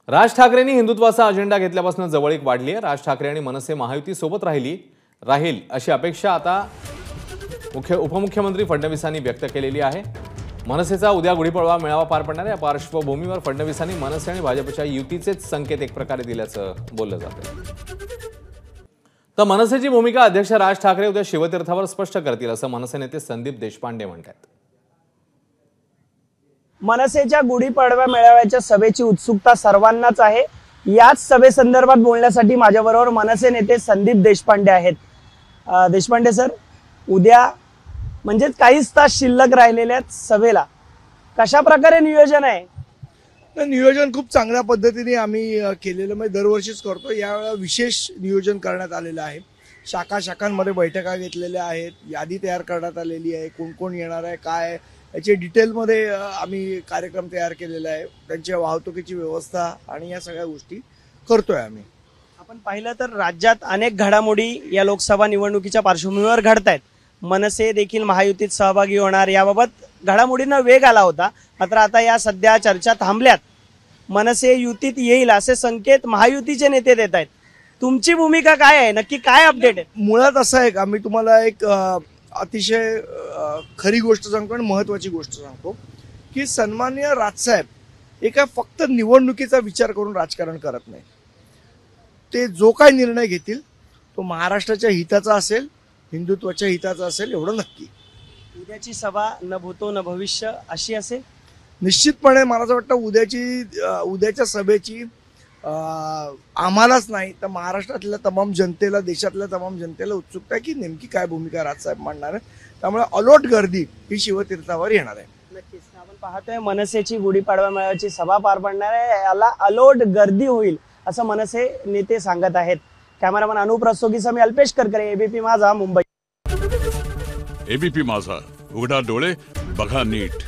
राज ठाकरेंनी हिंदुत्वाचा अजेंडा घेतल्यापासून जवळीक वाढली आहे। राज ठाकरे आणि मनसे महायुती सोबत राहील अशी अपेक्षा आता उपमुख्यमंत्री फडणवीसांनी व्यक्त केलेली आहे। मनसेचा उद्या गुढीपाडवा मेळावा पार पडणार आहे। या पार्श्वभूमीवर फडणवीसांनी मनसे आणि भाजपच्या युतीचेच संकेत एक प्रकारे दिल्याचं बोललं जातं। तर मनसेची भूमिका अध्यक्ष राज ठाकरे उद्या शिवतीर्थावर स्पष्ट करतील असं मनसे नेते संदीप देशपांडे म्हणतात। मनसेच्या गुढीपाडवा मेळाव्याच्या सभेची उत्सुकता सर्वांनाच आहे। याच सभेसंदर्भात बोलण्यासाठी माझ्याबरोबर मनसे नेते संदीप देशपांडे आहेत। देशपांडे सर, उद्या म्हणजे काहीच तास शिल्लक राहिलेल्या सभेला कशा प्रकारे नियोजन आहे? नियोजन खूप चांगल्या पद्धतीने आम्ही केलेलं म्हणजे दरवर्षीच करतो। यावेळेला विशेष नियोजन करण्यात आलेलं आहे। शाखांमध्ये बैठका घेतलेल्या आहेत, यादी तयार करण्यात आलेली आहे, कोण कोण येणार आहे, काय याचे डिटेलमध्ये आम्ही कार्यक्रम तयार केलेला आहे। त्यांच्या वाहतुकीची व्यवस्था आणि या सगळ्या गोष्टी करतोय आम्ही। आपण पाहिलं तर राज्यात अनेक घडामोडी या लोकसभा निवडणुकीच्या पार्श्वभूमीवर घडतायत। मनसे देखील महायुतीत सहभागी होणार याबाबत घडामोडींना वेग आला होता, मात्र आता या सध्या चर्चा थांबल्यात। मनसे युतीत येईल असे संकेत महायुतीचे नेते देत आहेत। तुमची भूमिका काय आहे, नक्की काय अपडेट आहे? मुळात असं आहे का, मी तुम्हाला एक अतिशय खरी गोष्ट सांगतो आणि महत्त्वाची गोष्ट सांगतो की सन्माननीय राजसाहेब एका फक्त निवडणुकीचा विचार करून राजकारण करत नाही। ते जो काय निर्णय घेतील तो महाराष्ट्राच्या हिताचा असेल, हिंदुत्वाच्या हिताचा असेल, एवढं नक्की। उद्याची सभा न भूतो न भविष्य अशी असेल? निश्चितपणे मला असं वाटतं उद्याच्या सभेची आम्हालाच नाही तर महाराष्ट्रातल्या तमाम जनतेला, देशातल्या तमाम जनतेला उत्सुकता आहे की नेमकी काय भूमिका राजसाहेब मांडणार आहे। त्यामुळे अलोट गर्दी ही शिवतीर्थावर येणार आहे। नक्कीच आपण पाहतोय मनसेची गुढीपाडवा मेळाव्याची सभा पार पडणार आहे, याला अलोट गर्दी होईल असं मनसे नेते सांगत आहेत। कॅमेरामन अनुप रस्तोगीसह मी अल्पेश करकरे, एबीपी माझा, मुंबई। एबीपी माझा, उघडा डोळे बघा नीट।